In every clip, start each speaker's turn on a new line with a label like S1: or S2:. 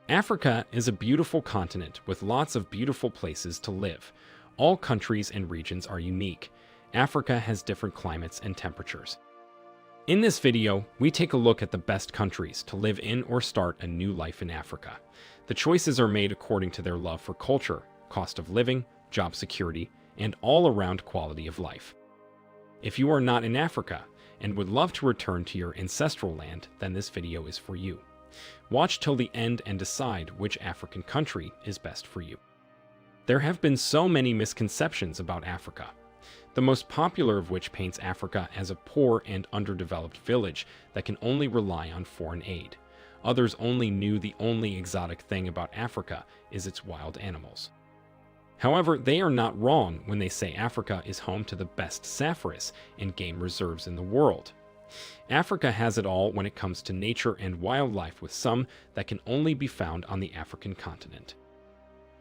S1: Africa is a beautiful continent with lots of beautiful places to live. All countries and regions are unique. Africa has different climates and temperatures. In this video, we take a look at the best countries to live in or start a new life in Africa. The choices are made according to their love for culture, cost of living, job security, and all-around quality of life. If you are not in Africa and would love to return to your ancestral land, then this video is for you. Watch till the end and decide which African country is best for you. There have been so many misconceptions about Africa, the most popular of which paints Africa as a poor and underdeveloped village that can only rely on foreign aid. Others only knew the only exotic thing about Africa is its wild animals. However, they are not wrong when they say Africa is home to the best safaris and game reserves in the world. Africa has it all when it comes to nature and wildlife, with some that can only be found on the African continent.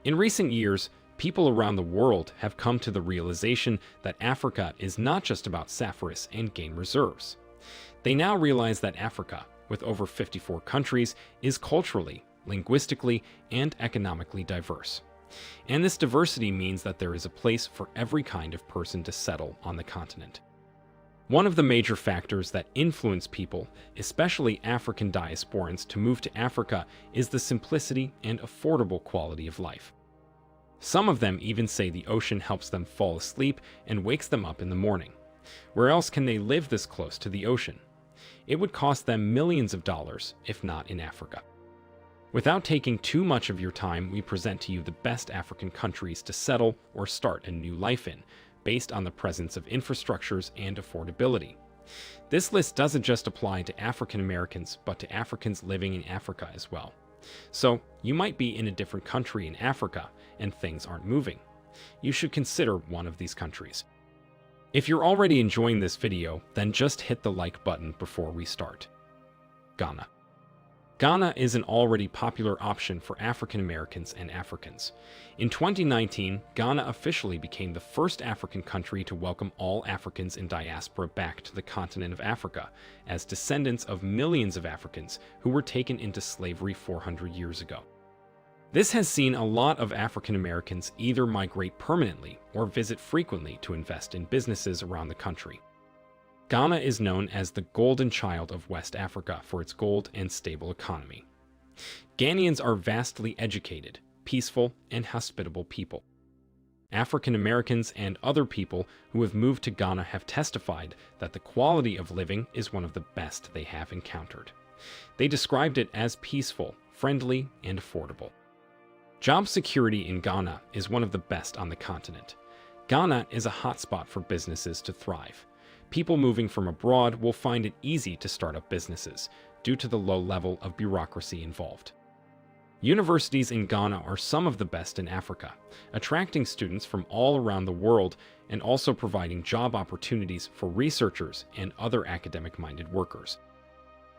S1: In recent years, people around the world have come to the realization that Africa is not just about safaris and game reserves. They now realize that Africa, with over 54 countries, is culturally, linguistically, and economically diverse. And this diversity means that there is a place for every kind of person to settle on the continent. One of the major factors that influence people, especially African diasporans, to move to Africa is the simplicity and affordable quality of life. Some of them even say the ocean helps them fall asleep and wakes them up in the morning. Where else can they live this close to the ocean? It would cost them millions of dollars, if not in Africa. Without taking too much of your time, we present to you the best African countries to settle or start a new life in, based on the presence of infrastructures and affordability. This list doesn't just apply to African Americans, but to Africans living in Africa as well. So, you might be in a different country in Africa and things aren't moving. You should consider one of these countries. If you're already enjoying this video, then just hit the like button before we start. Ghana. Ghana is an already popular option for African Americans and Africans. In 2019, Ghana officially became the first African country to welcome all Africans in diaspora back to the continent of Africa, as descendants of millions of Africans who were taken into slavery 400 years ago. This has seen a lot of African Americans either migrate permanently or visit frequently to invest in businesses around the country. Ghana is known as the golden child of West Africa for its gold and stable economy. Ghanaians are vastly educated, peaceful, and hospitable people. African Americans and other people who have moved to Ghana have testified that the quality of living is one of the best they have encountered. They described it as peaceful, friendly, and affordable. Job security in Ghana is one of the best on the continent. Ghana is a hotspot for businesses to thrive. People moving from abroad will find it easy to start up businesses due to the low level of bureaucracy involved. Universities in Ghana are some of the best in Africa, attracting students from all around the world and also providing job opportunities for researchers and other academic-minded workers.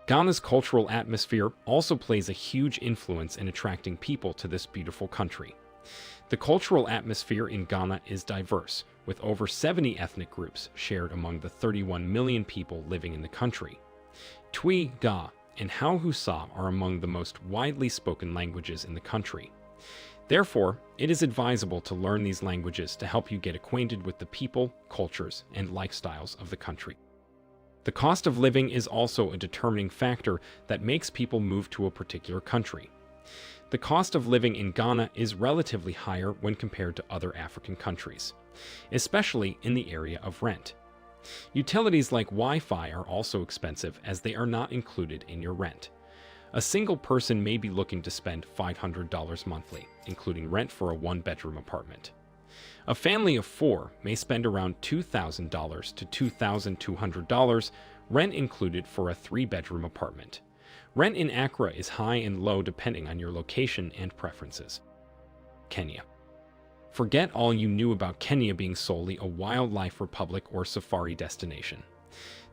S1: Ghana's cultural atmosphere also plays a huge influence in attracting people to this beautiful country. The cultural atmosphere in Ghana is diverse, with over 70 ethnic groups shared among the 31 million people living in the country. Twi, Ga, and Hausa are among the most widely spoken languages in the country. Therefore, it is advisable to learn these languages to help you get acquainted with the people, cultures, and lifestyles of the country. The cost of living is also a determining factor that makes people move to a particular country. The cost of living in Ghana is relatively higher when compared to other African countries, especially in the area of rent. Utilities like Wi-Fi are also expensive as they are not included in your rent. A single person may be looking to spend $500 monthly, including rent for a one-bedroom apartment. A family of four may spend around $2,000 to $2,200, rent included for a three-bedroom apartment. Rent in Accra is high and low depending on your location and preferences. Kenya. Forget all you knew about Kenya being solely a wildlife republic or safari destination.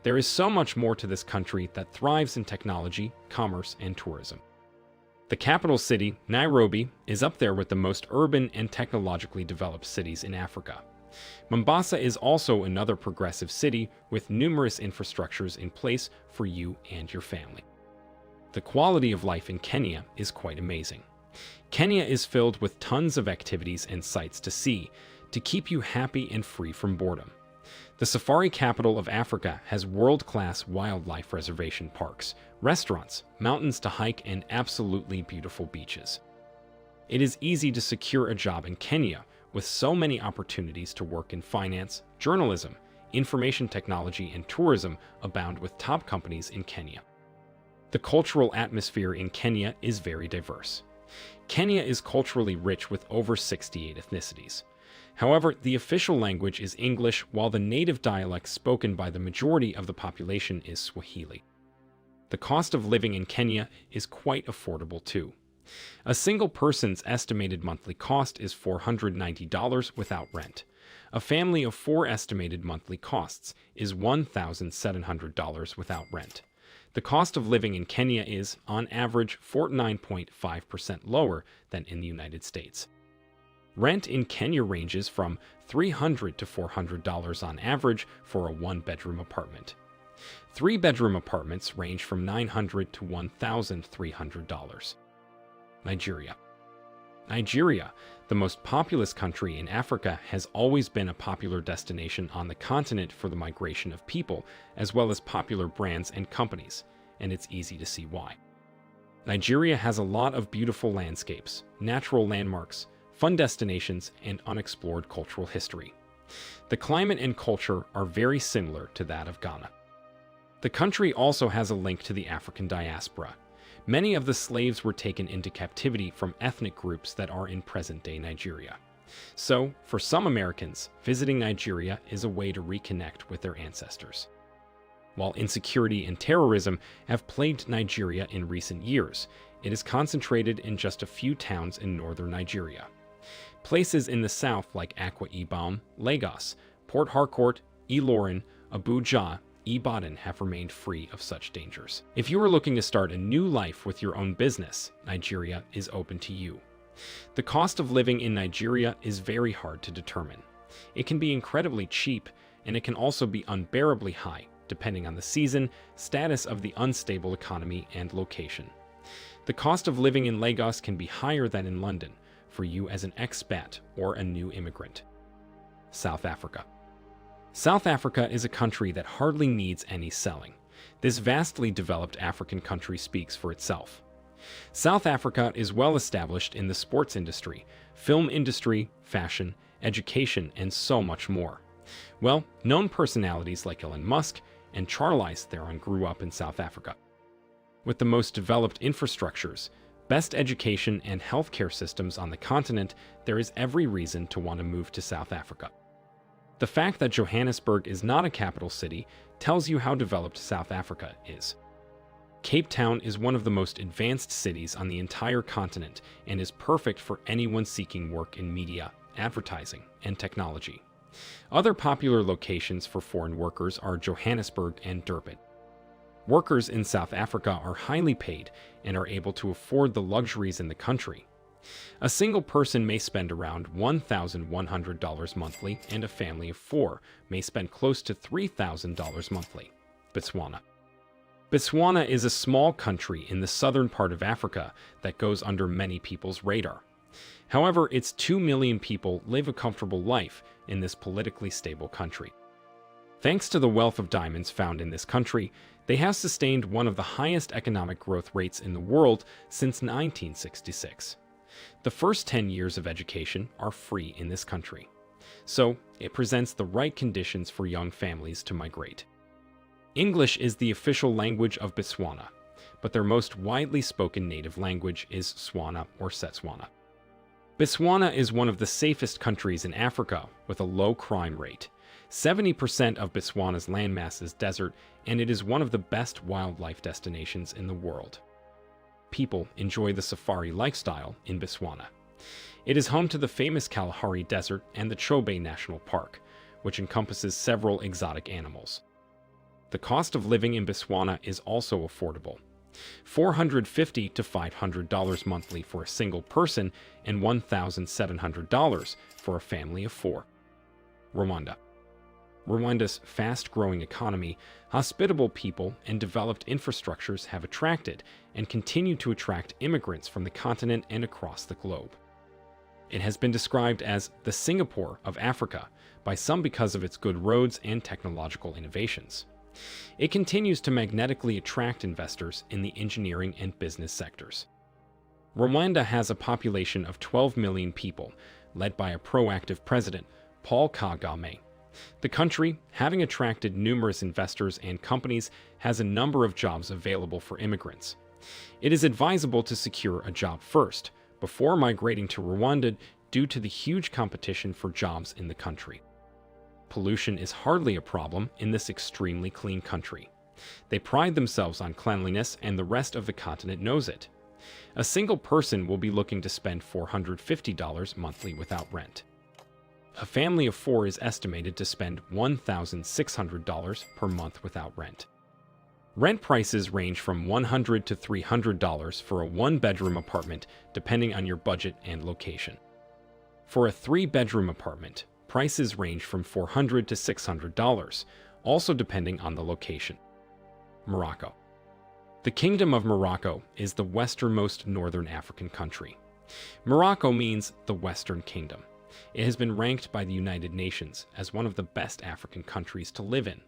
S1: There is so much more to this country that thrives in technology, commerce, and tourism. The capital city, Nairobi, is up there with the most urban and technologically developed cities in Africa. Mombasa is also another progressive city with numerous infrastructures in place for you and your family. The quality of life in Kenya is quite amazing. Kenya is filled with tons of activities and sights to see to keep you happy and free from boredom. The safari capital of Africa has world-class wildlife reservation parks, restaurants, mountains to hike, and absolutely beautiful beaches. It is easy to secure a job in Kenya, with so many opportunities to work in finance, journalism, information technology, and tourism abound with top companies in Kenya. The cultural atmosphere in Kenya is very diverse. Kenya is culturally rich with over 68 ethnicities. However, the official language is English, while the native dialect spoken by the majority of the population is Swahili. The cost of living in Kenya is quite affordable too. A single person's estimated monthly cost is $490 without rent. A family of 4 estimated monthly costs is $1,700 without rent. The cost of living in Kenya is, on average, 49.5% lower than in the United States. Rent in Kenya ranges from $300 to $400 on average for a 1-bedroom apartment. 3-bedroom apartments range from $900 to $1,300. Nigeria. Nigeria, the most populous country in Africa, has always been a popular destination on the continent for the migration of people, as well as popular brands and companies, and it's easy to see why. Nigeria has a lot of beautiful landscapes, natural landmarks, fun destinations, and unexplored cultural history. The climate and culture are very similar to that of Ghana. The country also has a link to the African diaspora. Many of the slaves were taken into captivity from ethnic groups that are in present-day Nigeria. So, for some Americans, visiting Nigeria is a way to reconnect with their ancestors. While insecurity and terrorism have plagued Nigeria in recent years, it is concentrated in just a few towns in northern Nigeria. Places in the south like Akwa Ibom, Lagos, Port Harcourt, Ilorin, Abuja, Ibadan have remained free of such dangers. If you are looking to start a new life with your own business, Nigeria is open to you. The cost of living in Nigeria is very hard to determine. It can be incredibly cheap, and it can also be unbearably high, depending on the season, status of the unstable economy, and location. The cost of living in Lagos can be higher than in London, for you as an expat or a new immigrant. South Africa. South Africa is a country that hardly needs any selling. This vastly developed African country speaks for itself. South Africa is well established in the sports industry, film industry, fashion, education, and so much more. Well, known personalities like Elon Musk and Charlize Theron grew up in South Africa. With the most developed infrastructures, best education, and healthcare systems on the continent, there is every reason to want to move to South Africa. The fact that Johannesburg is not a capital city tells you how developed South Africa is. Cape Town is one of the most advanced cities on the entire continent and is perfect for anyone seeking work in media, advertising, and technology. Other popular locations for foreign workers are Johannesburg and Durban. Workers in South Africa are highly paid and are able to afford the luxuries in the country. A single person may spend around $1,100 monthly, and a family of 4 may spend close to $3,000 monthly. Botswana. Botswana is a small country in the southern part of Africa that goes under many people's radar. However, its 2 million people live a comfortable life in this politically stable country. Thanks to the wealth of diamonds found in this country, they have sustained one of the highest economic growth rates in the world since 1966. The first 10 years of education are free in this country, so it presents the right conditions for young families to migrate. English is the official language of Botswana, but their most widely spoken native language is Tswana or Setswana. Botswana is one of the safest countries in Africa with a low crime rate. 70% of Botswana's landmass is desert, and it is one of the best wildlife destinations in the world. People enjoy the safari lifestyle in Botswana. It is home to the famous Kalahari Desert and the Chobe National Park, which encompasses several exotic animals. The cost of living in Botswana is also affordable. $450 to $500 monthly for a single person and $1,700 for a family of 4. Rwanda. Rwanda's fast-growing economy, hospitable people, and developed infrastructures have attracted and continue to attract immigrants from the continent and across the globe. It has been described as the Singapore of Africa by some because of its good roads and technological innovations. It continues to magnetically attract investors in the engineering and business sectors. Rwanda has a population of 12 million people, led by a proactive president, Paul Kagame. The country, having attracted numerous investors and companies, has a number of jobs available for immigrants. It is advisable to secure a job first, before migrating to Rwanda due to the huge competition for jobs in the country. Pollution is hardly a problem in this extremely clean country. They pride themselves on cleanliness, and the rest of the continent knows it. A single person will be looking to spend $450 monthly without rent. A family of 4 is estimated to spend $1,600 per month without rent. Rent prices range from $100 to $300 for a 1-bedroom apartment, depending on your budget and location. For a 3-bedroom apartment, prices range from $400 to $600, also depending on the location. Morocco. The Kingdom of Morocco is the westernmost northern African country. Morocco means the Western Kingdom. It has been ranked by the United Nations as one of the best African countries to live in.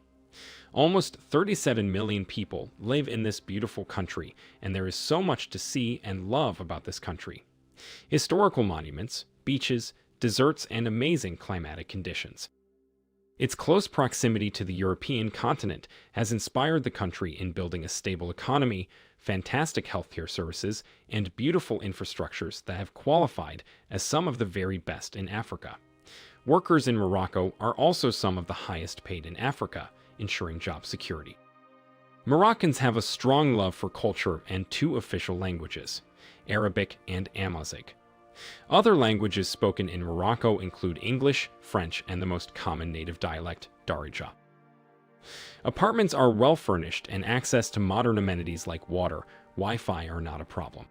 S1: Almost 37 million people live in this beautiful country, and there is so much to see and love about this country. Historical monuments, beaches, deserts, and amazing climatic conditions. Its close proximity to the European continent has inspired the country in building a stable economy, fantastic healthcare services, and beautiful infrastructures that have qualified as some of the very best in Africa. Workers in Morocco are also some of the highest paid in Africa, ensuring job security. Moroccans have a strong love for culture and 2 official languages, Arabic and Amharic. Other languages spoken in Morocco include English, French, and the most common native dialect, Darija. Apartments are well furnished, and access to modern amenities like water, Wi-Fi are not a problem.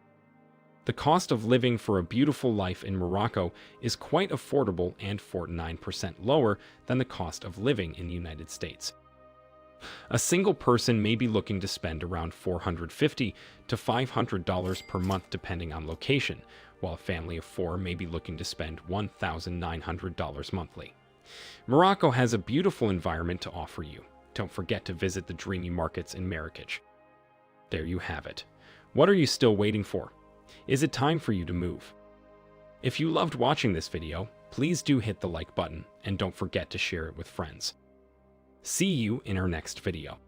S1: The cost of living for a beautiful life in Morocco is quite affordable and 49% lower than the cost of living in the United States. A single person may be looking to spend around $450 to $500 per month depending on location, while a family of 4 may be looking to spend $1,900 monthly. Morocco has a beautiful environment to offer you. Don't forget to visit the dreamy markets in Marrakech. There you have it. What are you still waiting for? Is it time for you to move? If you loved watching this video, please do hit the like button, and don't forget to share it with friends. See you in our next video.